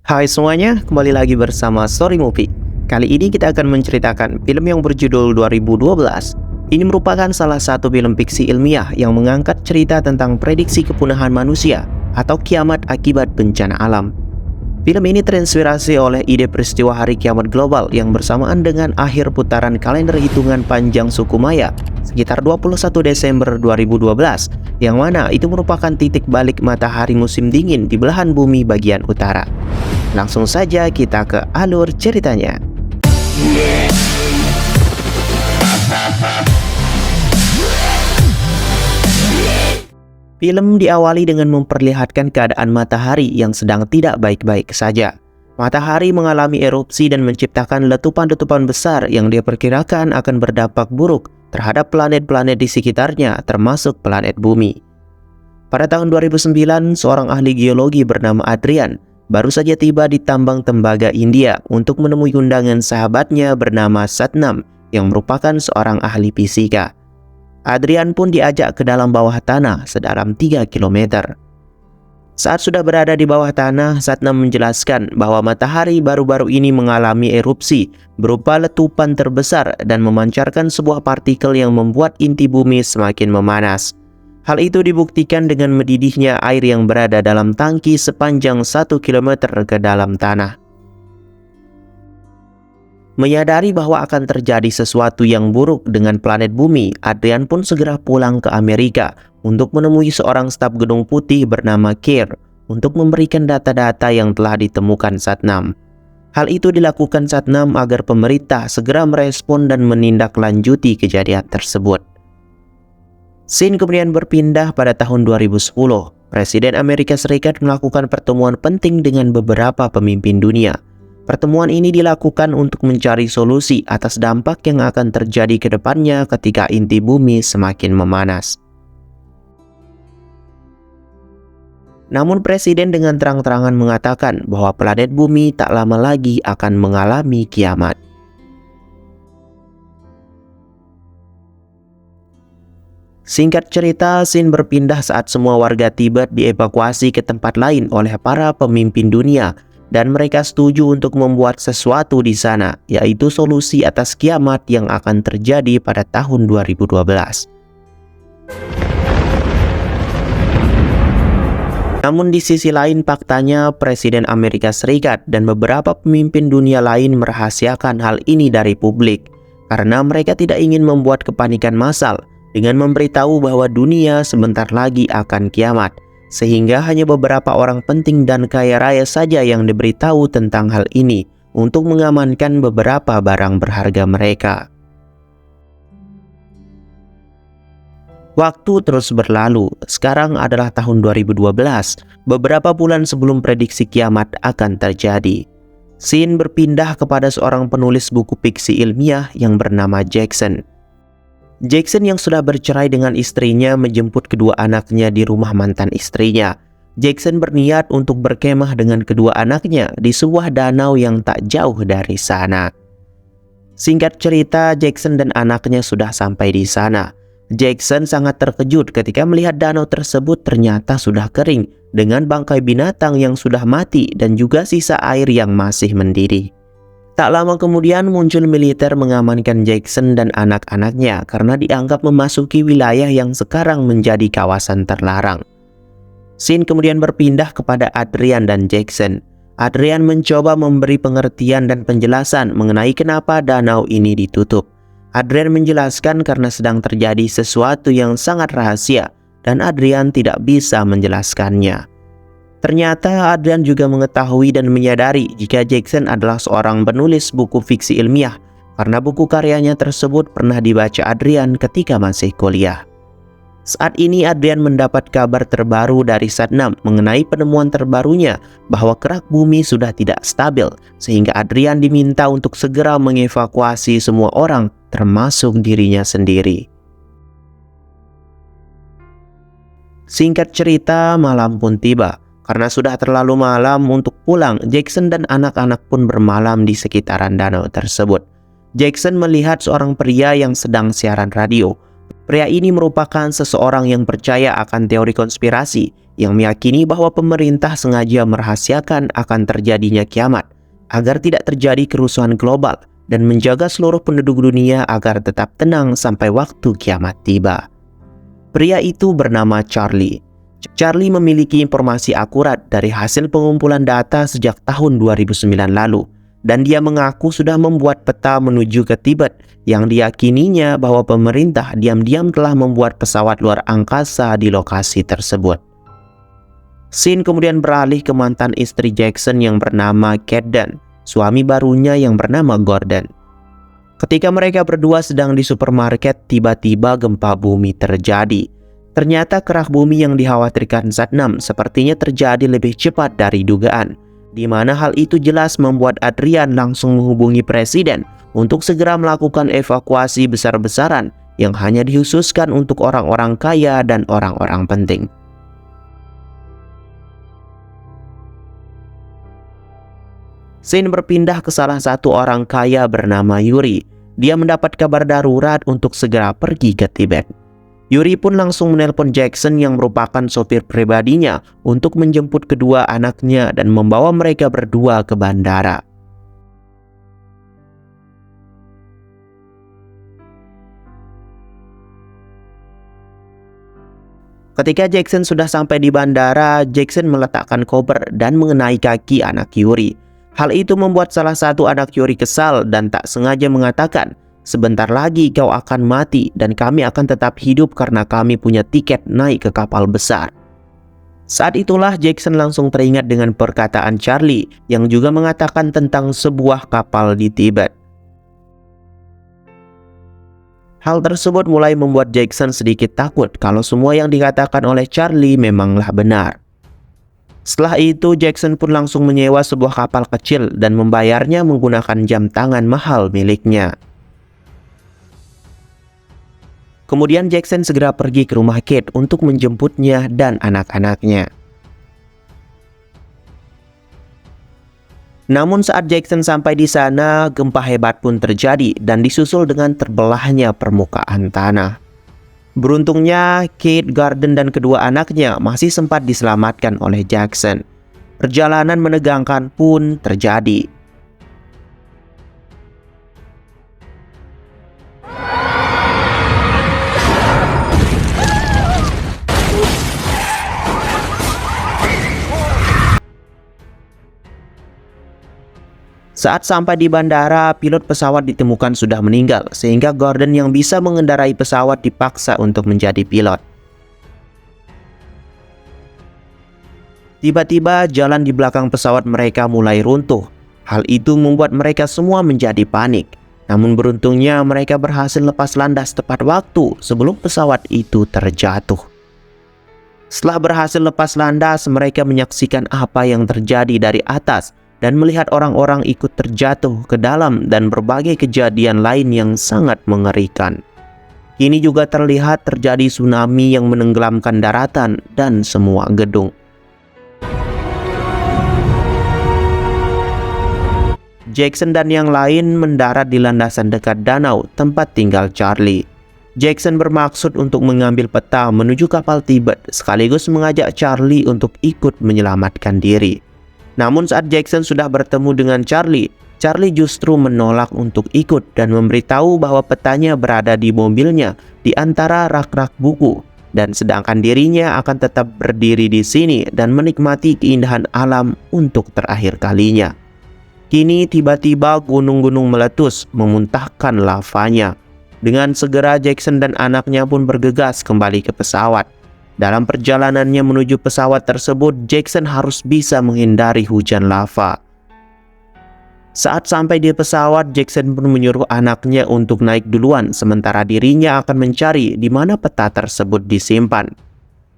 Hai semuanya, kembali lagi bersama Story Movie. Kali ini kita akan menceritakan film yang berjudul 2012. Ini merupakan salah satu film fiksi ilmiah yang mengangkat cerita tentang prediksi kepunahan manusia atau kiamat akibat bencana alam. Film ini terinspirasi oleh ide peristiwa hari kiamat global yang bersamaan dengan akhir putaran kalender hitungan panjang suku Maya sekitar 21 Desember 2012, yang mana itu merupakan titik balik matahari musim dingin di belahan bumi bagian utara. Langsung saja kita ke alur ceritanya. Film diawali dengan memperlihatkan keadaan matahari yang sedang tidak baik-baik saja. Matahari mengalami erupsi dan menciptakan letupan-letupan besar yang diperkirakan akan berdampak buruk terhadap planet-planet di sekitarnya, termasuk planet bumi. Pada tahun 2009, seorang ahli geologi bernama Adrian baru saja tiba di tambang tembaga India untuk menemui undangan sahabatnya bernama Satnam yang merupakan seorang ahli fisika. Adrian pun diajak ke dalam bawah tanah sedalam 3 km. Saat sudah berada di bawah tanah, Satnam menjelaskan bahwa matahari baru-baru ini mengalami erupsi berupa letupan terbesar dan memancarkan sebuah partikel yang membuat inti bumi semakin memanas. Hal itu dibuktikan dengan mendidihnya air yang berada dalam tangki sepanjang 1 km ke dalam tanah. Menyadari bahwa akan terjadi sesuatu yang buruk dengan planet bumi, Adrian pun segera pulang ke Amerika untuk menemui seorang staf Gedung Putih bernama Keir untuk memberikan data-data yang telah ditemukan Satnam. Hal itu dilakukan Satnam agar pemerintah segera merespon dan menindaklanjuti kejadian tersebut. Scene kemudian berpindah pada tahun 2010. Presiden Amerika Serikat melakukan pertemuan penting dengan beberapa pemimpin dunia. Pertemuan ini dilakukan untuk mencari solusi atas dampak yang akan terjadi ke depannya ketika inti bumi semakin memanas. Namun Presiden dengan terang-terangan mengatakan bahwa planet bumi tak lama lagi akan mengalami kiamat. Singkat cerita, scene berpindah saat semua warga Tibet dievakuasi ke tempat lain oleh para pemimpin dunia, dan mereka setuju untuk membuat sesuatu di sana, yaitu solusi atas kiamat yang akan terjadi pada tahun 2012. Namun di sisi lain, faktanya Presiden Amerika Serikat dan beberapa pemimpin dunia lain merahasiakan hal ini dari publik, karena mereka tidak ingin membuat kepanikan massal dengan memberitahu bahwa dunia sebentar lagi akan kiamat, sehingga hanya beberapa orang penting dan kaya raya saja yang diberitahu tentang hal ini untuk mengamankan beberapa barang berharga mereka. Waktu terus berlalu. Sekarang adalah tahun 2012, beberapa bulan sebelum prediksi kiamat akan terjadi. Scene berpindah kepada seorang penulis buku fiksi ilmiah yang bernama Jackson. Jackson yang sudah bercerai dengan istrinya menjemput kedua anaknya di rumah mantan istrinya. Jackson berniat untuk berkemah dengan kedua anaknya di sebuah danau yang tak jauh dari sana. Singkat cerita, Jackson dan anaknya sudah sampai di sana. Jackson sangat terkejut ketika melihat danau tersebut ternyata sudah kering dengan bangkai binatang yang sudah mati dan juga sisa air yang masih mendidih. Tak lama kemudian muncul militer mengamankan Jackson dan anak-anaknya karena dianggap memasuki wilayah yang sekarang menjadi kawasan terlarang. Scene kemudian berpindah kepada Adrian dan Jackson. Adrian mencoba memberi pengertian dan penjelasan mengenai kenapa danau ini ditutup. Adrian menjelaskan karena sedang terjadi sesuatu yang sangat rahasia dan Adrian tidak bisa menjelaskannya. Ternyata Adrian juga mengetahui dan menyadari jika Jackson adalah seorang penulis buku fiksi ilmiah karena buku karyanya tersebut pernah dibaca Adrian ketika masih kuliah. Saat ini Adrian mendapat kabar terbaru dari Satnam mengenai penemuan terbarunya bahwa kerak bumi sudah tidak stabil, sehingga Adrian diminta untuk segera mengevakuasi semua orang termasuk dirinya sendiri. Singkat cerita, malam pun tiba. Karena sudah terlalu malam untuk pulang, Jackson dan anak-anak pun bermalam di sekitaran danau tersebut. Jackson melihat seorang pria yang sedang siaran radio. Pria ini merupakan seseorang yang percaya akan teori konspirasi yang meyakini bahwa pemerintah sengaja merahasiakan akan terjadinya kiamat agar tidak terjadi kerusuhan global dan menjaga seluruh penduduk dunia agar tetap tenang sampai waktu kiamat tiba. Pria itu bernama Charlie. Charlie memiliki informasi akurat dari hasil pengumpulan data sejak tahun 2009 lalu, dan dia mengaku sudah membuat peta menuju ke Tibet yang diyakininya bahwa pemerintah diam-diam telah membuat pesawat luar angkasa di lokasi tersebut. Scene kemudian beralih ke mantan istri Jackson yang bernama Kate dan suami barunya yang bernama Gordon. Ketika mereka berdua sedang di supermarket, tiba-tiba gempa bumi terjadi. Ternyata kerak bumi yang dikhawatirkan Satnam sepertinya terjadi lebih cepat dari dugaan, di mana hal itu jelas membuat Adrian langsung menghubungi presiden untuk segera melakukan evakuasi besar-besaran yang hanya dikhususkan untuk orang-orang kaya dan orang-orang penting. Scene berpindah ke salah satu orang kaya bernama Yuri. Dia mendapat kabar darurat untuk segera pergi ke Tibet. Yuri pun langsung menelpon Jackson yang merupakan sopir pribadinya untuk menjemput kedua anaknya dan membawa mereka berdua ke bandara. Ketika Jackson sudah sampai di bandara, Jackson meletakkan koper dan mengenai kaki anak Yuri. Hal itu membuat salah satu anak Yuri kesal dan tak sengaja mengatakan, "Sebentar lagi kau akan mati dan kami akan tetap hidup karena kami punya tiket naik ke kapal besar." Saat itulah Jackson langsung teringat dengan perkataan Charlie yang juga mengatakan tentang sebuah kapal di Tibet. Hal tersebut mulai membuat Jackson sedikit takut kalau semua yang dikatakan oleh Charlie memanglah benar. Setelah itu, Jackson pun langsung menyewa sebuah kapal kecil dan membayarnya menggunakan jam tangan mahal miliknya. Kemudian Jackson segera pergi ke rumah Kate untuk menjemputnya dan anak-anaknya. Namun saat Jackson sampai di sana, gempa hebat pun terjadi dan disusul dengan terbelahnya permukaan tanah. Beruntungnya, Kate, Gordon, dan kedua anaknya masih sempat diselamatkan oleh Jackson. Perjalanan menegangkan pun terjadi. Saat sampai di bandara, pilot pesawat ditemukan sudah meninggal, sehingga Gordon yang bisa mengendarai pesawat dipaksa untuk menjadi pilot. Tiba-tiba jalan di belakang pesawat mereka mulai runtuh. Hal itu membuat mereka semua menjadi panik. Namun beruntungnya mereka berhasil lepas landas tepat waktu sebelum pesawat itu terjatuh. Setelah berhasil lepas landas, mereka menyaksikan apa yang terjadi dari atas dan melihat orang-orang ikut terjatuh ke dalam dan berbagai kejadian lain yang sangat mengerikan. Kini juga terlihat terjadi tsunami yang menenggelamkan daratan dan semua gedung. Jackson dan yang lain mendarat di landasan dekat danau tempat tinggal Charlie. Jackson bermaksud untuk mengambil peta menuju kapal Tibet sekaligus mengajak Charlie untuk ikut menyelamatkan diri. Namun saat Jackson sudah bertemu dengan Charlie, Charlie justru menolak untuk ikut dan memberitahu bahwa petanya berada di mobilnya di antara rak-rak buku, dan sedangkan dirinya akan tetap berdiri di sini dan menikmati keindahan alam untuk terakhir kalinya. Kini tiba-tiba gunung-gunung meletus memuntahkan lavanya. Dengan segera Jackson dan anaknya pun bergegas kembali ke pesawat. Dalam perjalanannya menuju pesawat tersebut, Jackson harus bisa menghindari hujan lava. Saat sampai di pesawat, Jackson pun menyuruh anaknya untuk naik duluan, sementara dirinya akan mencari di mana peta tersebut disimpan.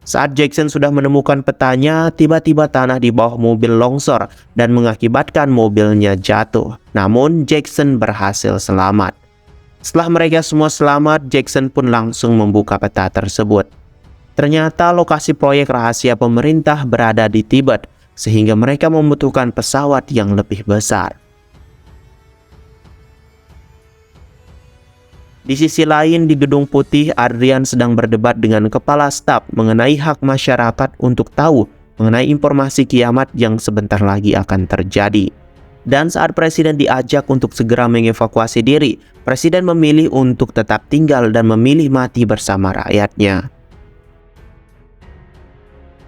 Saat Jackson sudah menemukan petanya, tiba-tiba tanah di bawah mobil longsor dan mengakibatkan mobilnya jatuh. Namun Jackson berhasil selamat. Setelah mereka semua selamat, Jackson pun langsung membuka peta tersebut. Ternyata lokasi proyek rahasia pemerintah berada di Tibet, sehingga mereka membutuhkan pesawat yang lebih besar. Di sisi lain, di Gedung Putih, Adrian sedang berdebat dengan kepala staf mengenai hak masyarakat untuk tahu mengenai informasi kiamat yang sebentar lagi akan terjadi. Dan saat Presiden diajak untuk segera mengevakuasi diri, Presiden memilih untuk tetap tinggal dan memilih mati bersama rakyatnya.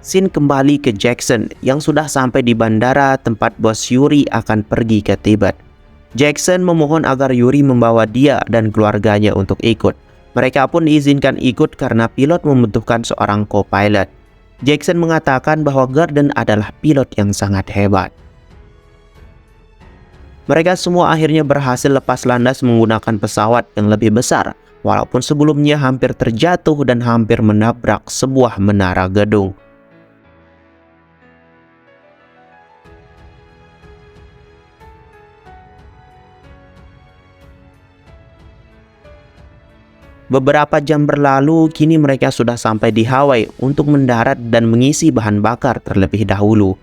Scene kembali ke Jackson yang sudah sampai di bandara tempat bos Yuri akan pergi ke Tibet. Jackson memohon agar Yuri membawa dia dan keluarganya untuk ikut. Mereka pun diizinkan ikut karena pilot membutuhkan seorang co-pilot. Jackson mengatakan bahwa Gordon adalah pilot yang sangat hebat. Mereka semua akhirnya berhasil lepas landas menggunakan pesawat yang lebih besar, walaupun sebelumnya hampir terjatuh dan hampir menabrak sebuah menara gedung. Beberapa jam berlalu, kini mereka sudah sampai di Hawaii untuk mendarat dan mengisi bahan bakar terlebih dahulu.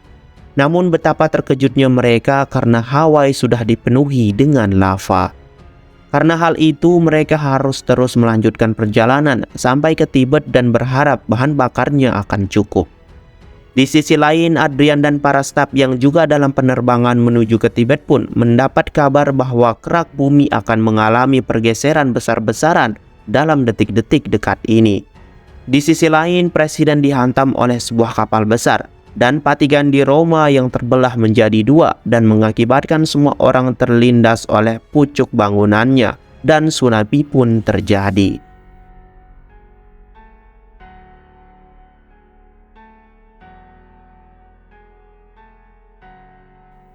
Namun betapa terkejutnya mereka karena Hawaii sudah dipenuhi dengan lava. Karena hal itu, mereka harus terus melanjutkan perjalanan sampai ke Tibet dan berharap bahan bakarnya akan cukup. Di sisi lain, Adrian dan para staf yang juga dalam penerbangan menuju ke Tibet pun mendapat kabar bahwa kerak bumi akan mengalami pergeseran besar-besaran dalam detik-detik dekat ini. Di sisi lain, Presiden dihantam oleh sebuah kapal besar dan Vatikan di Roma yang terbelah menjadi dua dan mengakibatkan semua orang terlindas oleh pucuk bangunannya dan tsunami pun terjadi.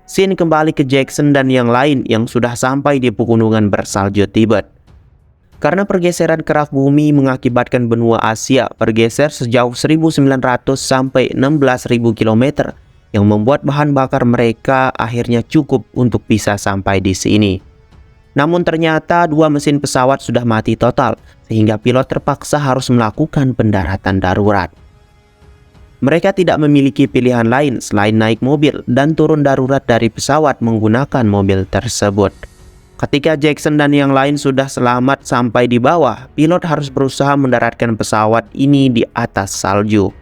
Scene kembali ke Jackson dan yang lain yang sudah sampai di pegunungan bersalju Tibet. Karena pergeseran kerak bumi mengakibatkan benua Asia bergeser sejauh 1.900 sampai 16.000 km yang membuat bahan bakar mereka akhirnya cukup untuk bisa sampai di sini. Namun ternyata dua mesin pesawat sudah mati total sehingga pilot terpaksa harus melakukan pendaratan darurat. Mereka tidak memiliki pilihan lain selain naik mobil dan turun darurat dari pesawat menggunakan mobil tersebut. Ketika Jackson dan yang lain sudah selamat sampai di bawah, pilot harus berusaha mendaratkan pesawat ini di atas salju.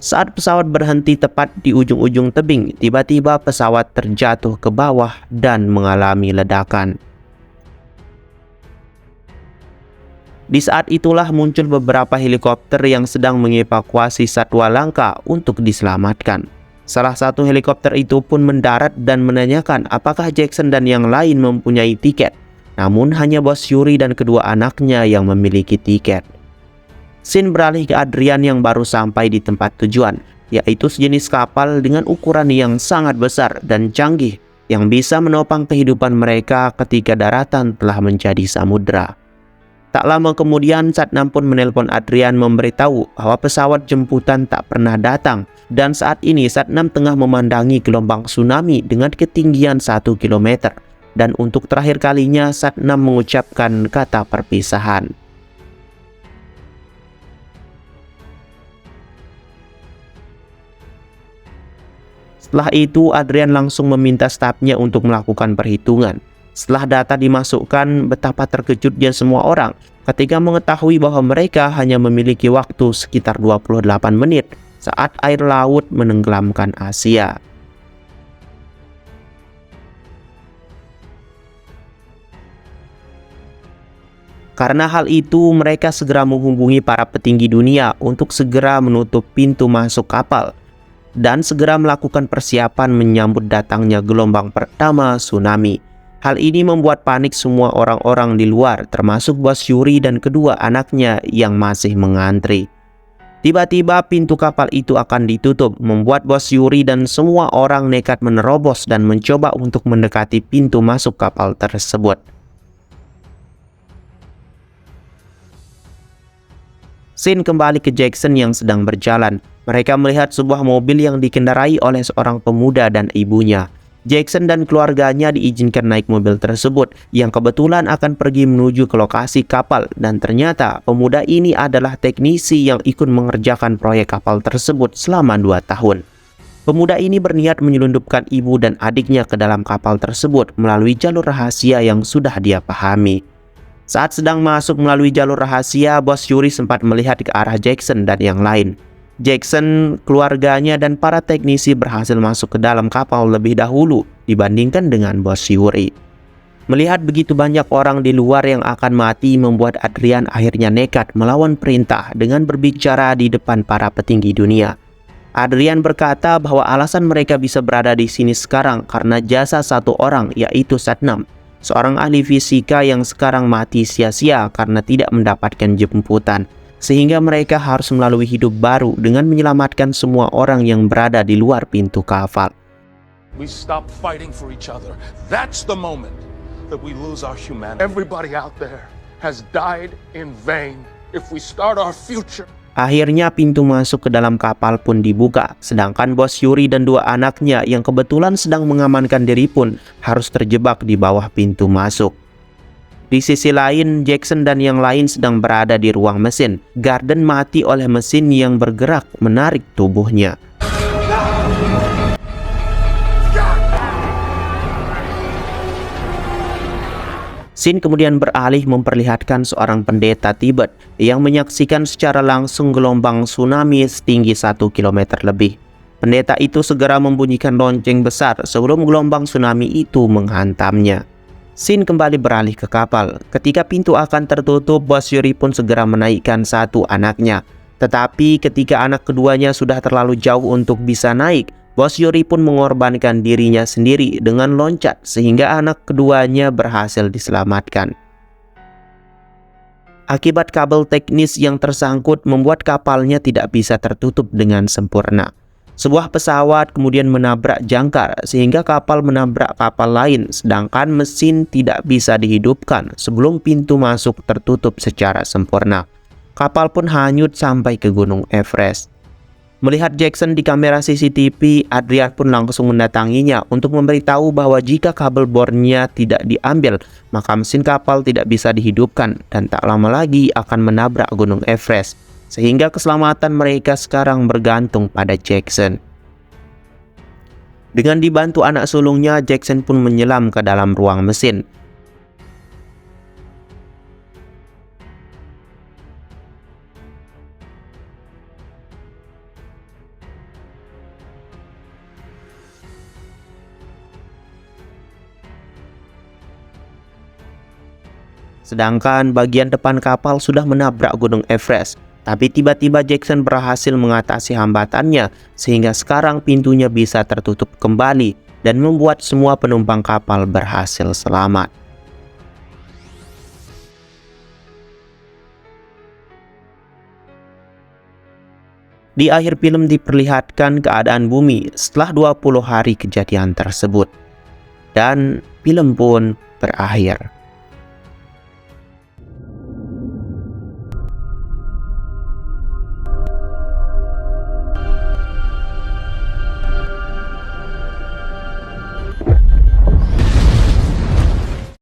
Saat pesawat berhenti tepat di ujung-ujung tebing, tiba-tiba pesawat terjatuh ke bawah dan mengalami ledakan. Di saat itulah muncul beberapa helikopter yang sedang mengevakuasi satwa langka untuk diselamatkan. Salah satu helikopter itu pun mendarat dan menanyakan apakah Jackson dan yang lain mempunyai tiket. Namun hanya bos Yuri dan kedua anaknya yang memiliki tiket. Scene beralih ke Adrian yang baru sampai di tempat tujuan, yaitu sejenis kapal dengan ukuran yang sangat besar dan canggih yang bisa menopang kehidupan mereka ketika daratan telah menjadi samudra. Tak lama kemudian, Satnam pun menelpon Adrian memberitahu bahwa pesawat jemputan tak pernah datang dan saat ini Satnam tengah memandangi gelombang tsunami dengan ketinggian 1 km dan untuk terakhir kalinya Satnam mengucapkan kata perpisahan. Setelah itu, Adrian langsung meminta stafnya untuk melakukan perhitungan. Setelah data dimasukkan, betapa terkejutnya semua orang ketika mengetahui bahwa mereka hanya memiliki waktu sekitar 28 menit saat air laut menenggelamkan Asia. Karena hal itu, mereka segera menghubungi para petinggi dunia untuk segera menutup pintu masuk kapal dan segera melakukan persiapan menyambut datangnya gelombang pertama tsunami. Hal ini membuat panik semua orang-orang di luar, termasuk bos Yuri dan kedua anaknya yang masih mengantri. Tiba-tiba pintu kapal itu akan ditutup, membuat bos Yuri dan semua orang nekat menerobos dan mencoba untuk mendekati pintu masuk kapal tersebut. Scene kembali ke Jackson yang sedang berjalan. Mereka melihat sebuah mobil yang dikendarai oleh seorang pemuda dan ibunya. Jackson dan keluarganya diizinkan naik mobil tersebut yang kebetulan akan pergi menuju ke lokasi kapal dan ternyata pemuda ini adalah teknisi yang ikut mengerjakan proyek kapal tersebut selama 2 tahun. Pemuda ini berniat menyelundupkan ibu dan adiknya ke dalam kapal tersebut melalui jalur rahasia yang sudah dia pahami. Saat sedang masuk melalui jalur rahasia, bos Yuri sempat melihat ke arah Jackson dan yang lain. Jackson, keluarganya, dan para teknisi berhasil masuk ke dalam kapal lebih dahulu dibandingkan dengan bos Yuri. Melihat begitu banyak orang di luar yang akan mati membuat Adrian akhirnya nekat melawan perintah dengan berbicara di depan para petinggi dunia. Adrian berkata bahwa alasan mereka bisa berada di sini sekarang karena jasa satu orang, yaitu Satnam, seorang ahli fisika yang sekarang mati sia-sia karena tidak mendapatkan jemputan, sehingga mereka harus melalui hidup baru dengan menyelamatkan semua orang yang berada di luar pintu kapal. We stop fighting for each other. That's the moment that we lose our humanity. Everybody out there has died in vain. If we start our future. Akhirnya pintu masuk ke dalam kapal pun dibuka, sedangkan bos Yuri dan dua anaknya yang kebetulan sedang mengamankan diri pun harus terjebak di bawah pintu masuk. Di sisi lain, Jackson dan yang lain sedang berada di ruang mesin. Garden mati oleh mesin yang bergerak menarik tubuhnya. Scene kemudian beralih memperlihatkan seorang pendeta Tibet yang menyaksikan secara langsung gelombang tsunami setinggi 1 km lebih. Pendeta itu segera membunyikan lonceng besar sebelum gelombang tsunami itu menghantamnya. Scene kembali beralih ke kapal. Ketika pintu akan tertutup, bos Yuri pun segera menaikkan satu anaknya. Tetapi ketika anak keduanya sudah terlalu jauh untuk bisa naik, bos Yuri pun mengorbankan dirinya sendiri dengan loncat sehingga anak keduanya berhasil diselamatkan. Akibat kabel teknis yang tersangkut membuat kapalnya tidak bisa tertutup dengan sempurna. Sebuah pesawat kemudian menabrak jangkar sehingga kapal menabrak kapal lain, sedangkan mesin tidak bisa dihidupkan sebelum pintu masuk tertutup secara sempurna. Kapal pun hanyut sampai ke Gunung Everest. Melihat Jackson di kamera CCTV, Adrian pun langsung mendatanginya untuk memberitahu bahwa jika kabel bornya tidak diambil, maka mesin kapal tidak bisa dihidupkan dan tak lama lagi akan menabrak Gunung Everest, sehingga keselamatan mereka sekarang bergantung pada Jackson. Dengan dibantu anak sulungnya, Jackson pun menyelam ke dalam ruang mesin. Sedangkan bagian depan kapal sudah menabrak Gunung Everest. Tapi tiba-tiba Jackson berhasil mengatasi hambatannya sehingga sekarang pintunya bisa tertutup kembali dan membuat semua penumpang kapal berhasil selamat. Di akhir film diperlihatkan keadaan bumi setelah 20 hari kejadian tersebut. Dan film pun berakhir.